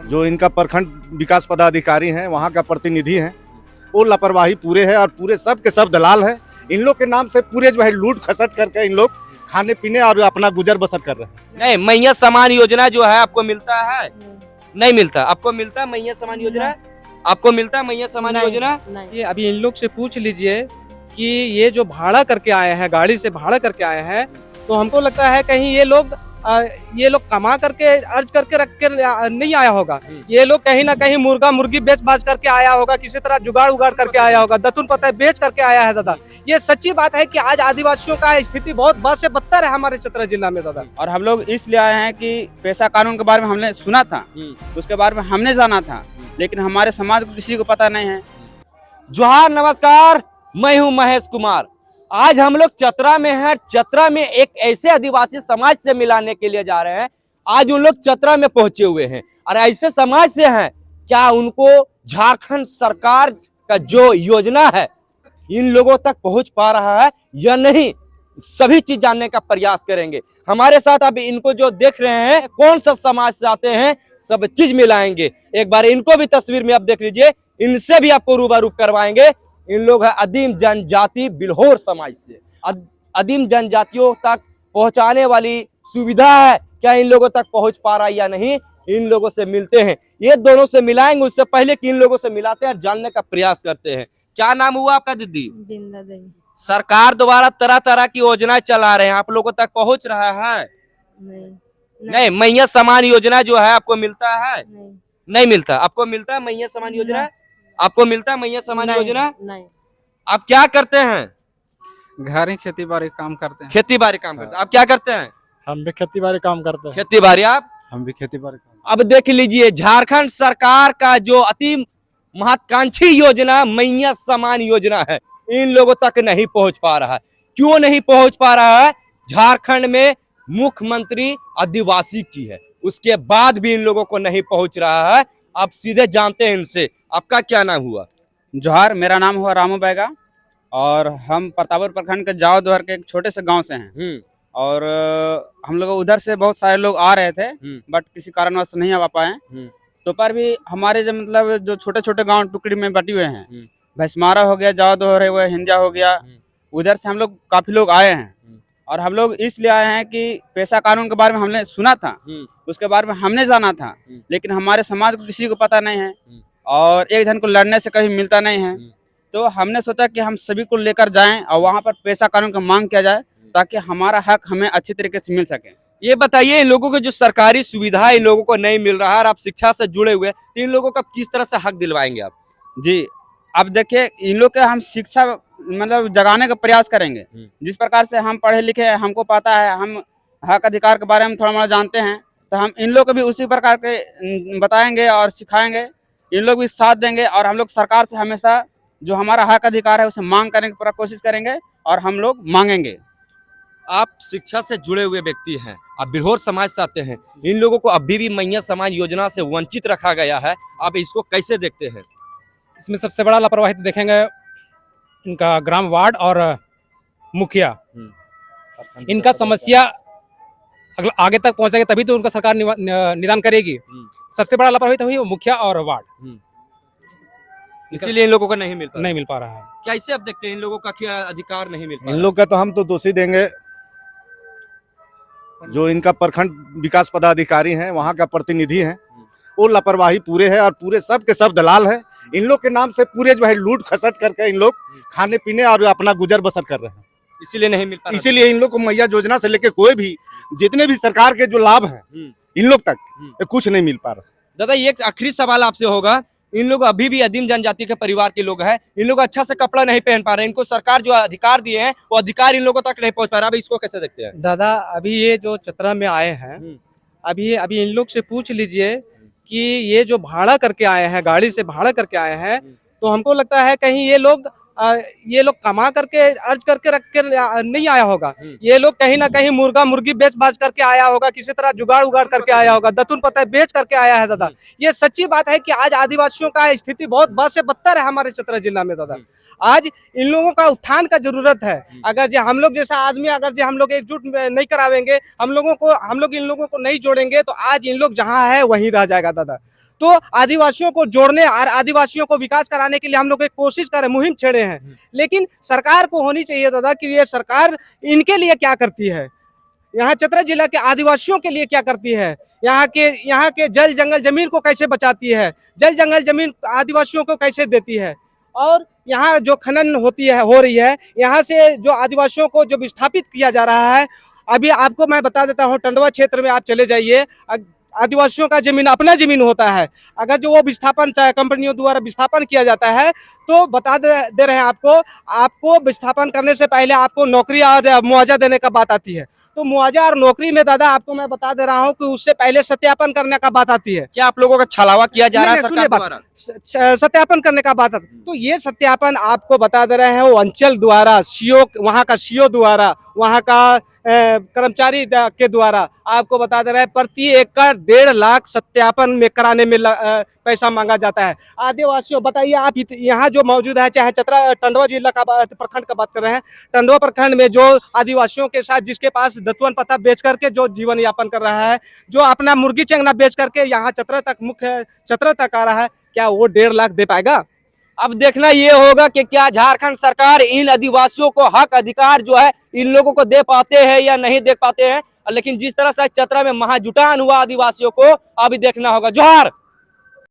जो इनका प्रखंड विकास पदाधिकारी हैं, वहाँ का प्रतिनिधि हैं, वो लापरवाही पूरे है और पूरे सब के सब दलाल है। इन लोग के नाम से पूरे जो है लूट खसट करके इन लोग खाने पीने और अपना गुजर बसर कर रहे हैं। नहीं, मैया समान योजना जो है आपको मिलता है? नहीं मिलता। आपको मिलता है मैया समान योजना? आपको मिलता है मैया समान योजना? ये अभी इन लोग से पूछ लीजिए कि ये जो भाड़ा करके आए हैं, गाड़ी से भाड़ा करके आए हैं, तो हमको लगता है कहीं ये लोग कमा करके अर्ज करके रख के नहीं आया होगा। ये लोग कहीं ना कहीं मुर्गा मुर्गी बेच बाच करके आया होगा, किसी तरह जुगाड़ उगाड़ करके आया होगा, दतुन पता है बेच करके आया है दादा। ये सच्ची बात है कि आज आदिवासियों का स्थिति बहुत बद से बदतर है हमारे चतरा जिला में दादा। और हम लोग इसलिए आए हैं कि पेशा कानून के बारे में हमने सुना था, उसके बारे में हमने जाना था, लेकिन हमारे समाज को किसी को पता नहीं है। जोहार, नमस्कार, मैं हूं महेश कुमार। आज हम लोग चतरा में हैं। चतरा में एक ऐसे आदिवासी समाज से मिलाने के लिए जा रहे हैं। आज उन लोग चतरा में पहुंचे हुए हैं और ऐसे समाज से हैं, क्या उनको झारखंड सरकार का जो योजना है इन लोगों तक पहुंच पा रहा है या नहीं, सभी चीज जानने का प्रयास करेंगे। हमारे साथ अभी इनको जो देख रहे हैं, कौन सा समाज से आते हैं, सब चीज मिलाएंगे। एक बार इनको भी तस्वीर में आप देख लीजिए, इनसे भी आपको रूबरू करवाएंगे। इन लोग है आदिम जनजाति बिल्होर समाज से। आदिम जनजातियों तक पहुंचाने वाली सुविधा है, क्या इन लोगों तक पहुंच पा रहा है या नहीं, इन लोगों से मिलते हैं। ये दोनों से मिलाएंगे, उससे पहले कि इन लोगों से मिलाते हैं, जानने का प्रयास करते हैं। क्या नाम हुआ आपका दीदी? बिंदा देवी। सरकार द्वारा तरह तरह की योजना चला रहे हैं, आप लोगों तक पहुंच रहा है? नहीं, मैया समान योजना जो है आपको मिलता है? नहीं मिलता। आपको मिलता है मैया समान योजना? आपको मिलता है मैया समान योजना? नहीं। आप क्या करते हैं? घर ही खेती बाड़ी काम करते हैं। खेती बाड़ी काम करते हैं। आप क्या करते हैं? हम भी खेती बाड़ी काम करते हैं। खेती बाड़ी। आप? हम भी खेती बाड़ी काम। अब देख लीजिए, झारखंड सरकार का जो अति महत्वाकांक्षी योजना मैया समान योजना है, इन लोगों तक नहीं पहुंच पा रहा है। क्यों नहीं पहुंच पा रहा है? झारखंड में मुख्यमंत्री आदिवासी की है, उसके बाद भी इन लोगों को नहीं पहुंच रहा है। आप सीधे जानते हैं इनसे। आपका क्या नाम हुआ? जोहार, मेरा नाम हुआ रामू बैगा और हम प्रतापपुर प्रखंड के जाओ दोहर के एक छोटे से गांव से हैं। और हम लोग उधर से बहुत सारे लोग आ रहे थे, बट किसी कारणवश नहीं आ पाए। तो पर भी हमारे जो मतलब जो छोटे छोटे गांव टुकड़ी में बटी हुए हैं, भैंसमारा हो गया, जाओ दोहर है, हिंदिया हो गया, उधर से हम लोग काफी लोग आए हैं। और हम लोग इसलिए आए हैं कि पेशा कानून के बारे में हमने सुना था, उसके बारे में हमने जाना था, लेकिन हमारे समाज को किसी को पता नहीं है और एक जन को लड़ने से कहीं मिलता नहीं है। तो हमने सोचा कि हम सभी को लेकर जाएं और वहां पर पेशा कानून का मांग किया जाए ताकि हमारा हक हमें अच्छी तरीके से मिल सके। ये बताइए, इन लोगों को जो सरकारी सुविधा इन लोगों को नहीं मिल रहा है और आप शिक्षा से जुड़े हुए, तो इन लोगों का किस तरह से हक दिलवाएंगे आप? जी, अब देखिए, इन लोग के हम शिक्षा मतलब जगाने का प्रयास करेंगे। जिस प्रकार से हम पढ़े लिखे हैं, हमको पता है, हम हक अधिकार के बारे में थोड़ा मोड़ा जानते हैं, तो हम इन लोग को भी उसी प्रकार के बताएंगे और सिखाएंगे। इन लोग भी साथ देंगे और हम लोग सरकार से हमेशा जो हमारा हक अधिकार है उसे मांग करने की पूरा कोशिश करेंगे और हम लोग मांगेंगे। आप शिक्षा से जुड़े हुए व्यक्ति हैं, आप बिल्होर समाज से आते हैं, इन लोगों को अभी भी मैया समान योजना से वंचित रखा गया है, आप इसको कैसे देखते हैं? इसमें सबसे बड़ा लापरवाही तो देखेंगे इनका ग्राम वार्ड और मुखिया। इनका समस्या अगर आगे तक पहुंचेगी तभी तो उनका सरकार निदान करेगी। सबसे बड़ा लापरवाही तो हुई वो मुखिया और वार्ड, इसीलिए इन लोगों को नहीं मिल पा रहा है। कैसे आप देखते हैं इन लोगों का क्या अधिकार नहीं मिल पा इन रहा? लोग का तो हम तो दोषी देंगे, जो इनका प्रखंड विकास पदाधिकारी हैं, वहाँ का प्रतिनिधि हैं, वो लापरवाही पूरे है और पूरे सब के सब दलाल है। इन लोग के नाम से पूरे जो है लूट खसट करके इन लोग खाने पीने और अपना गुजर बसर कर रहे हैं। इसीलिए नहीं मिल पा रहा। इसीलिए इन लोग को मैया योजना से लेके कोई भी जितने भी सरकार के जो लाभ है इन लोग तक कुछ नहीं मिल पा रहा। दादा, ये एक आखिरी सवाल आपसे होगा, इन लोग अभी भी आदिम जनजाति के परिवार के लोग हैं, इन लोग अच्छा से कपड़ा नहीं पहन पा रहे, इनको सरकार जो अधिकार दिए हैं वो अधिकार इन लोगों तक नहीं पहुंच पा रहा। अभी इसको कैसे देखते हैं? दादा, अभी ये जो चतरा में आए हैं, अभी इन लोग से पूछ लीजिए कि ये जो भाड़ा करके आए हैं, गाड़ी से भाड़ा करके आए हैं, तो हमको लगता है कहीं ये लोग कमा करके अर्ज करके रख के नहीं आया होगा। ये लोग कहीं ना कहीं मुर्गा मुर्गी बेच बाच करके आया होगा, किसी तरह जुगाड़ उगाड़ करके आया होगा, दतुन पता है बेच करके आया है दादा। ये सच्ची बात है कि आज आदिवासियों का स्थिति बहुत बद से बदतर है हमारे चतरा जिला में दादा। आज इन लोगों का उत्थान का जरूरत है। अगर जो हम लोग जैसा आदमी, अगर जो हम लोग एकजुट नहीं करावेंगे, हम लोग इन लोगों को नहीं जोड़ेंगे, तो आज इन लोग जहाँ है वहीं रह जाएगा दादा। तो आदिवासियों को जोड़ने और आदिवासियों को विकास कराने के लिए हम लोग एक कोशिश कर रहे हैं, मुहिम छेड़े हैं। लेकिन सरकार को होनी चाहिए दादा कि ये सरकार इनके लिए क्या करती है, यहाँ चतरा जिला के आदिवासियों के लिए क्या करती है, यहाँ के जल जंगल जमीन को कैसे बचाती है, जल जंगल जमीन आदिवासियों को कैसे देती है, और यहाँ जो खनन हो रही है, यहाँ से जो आदिवासियों को जो विस्थापित किया जा रहा है। अभी आपको मैं बता देता हूँ, टंडवा क्षेत्र में आप चले जाइए, आदिवासियों का जमीन अपना जमीन होता है, अगर जो वो विस्थापन चाहे कंपनियों द्वारा विस्थापन किया जाता है तो बता दे रहे हैं आपको विस्थापन करने से पहले आपको नौकरी और मुआवजा देने का बात आती है। तो मुआवजा और नौकरी में दादा आपको मैं बता दे रहा हूँ कि उससे पहले सत्यापन करने का बात आती है। क्या आप लोगों का छलावा किया जा रहा है नहीं, सरकार सुनिए द्वारा? सत्यापन करने का बात आती है। तो ये सत्यापन आपको बता दे रहे हैं वो अंचल द्वारा, सीओ, वहाँ का सीओ द्वारा, वहाँ का कर्मचारी के द्वारा आपको बता दे रहे हैं प्रति एकड़ 1.5 लाख सत्यापन में कराने में पैसा मांगा जाता है। आदिवासियों बताइए आप यहाँ जो मौजूद है, चाहे चतरा टंडवा जिला का प्रखंड का बात कर रहे हैं, टंडवा प्रखंड में जो आदिवासियों के साथ जिसके पास दतवन पत्ता बेच करके जो जीवन यापन कर रहा है, जो अपना मुर्गी चंगना बेच करके यहाँ मुख्य चतरा तक आ रहा है, क्या वो 1.5 लाख दे पाएगा? अब देखना ये होगा कि क्या झारखंड सरकार इन आदिवासियों को हक अधिकार जो है इन लोगों को दे पाते हैं या नहीं दे पाते हैं। लेकिन जिस तरह से चतरा में महाजुटान हुआ आदिवासियों को, अभी देखना होगा। जोहार।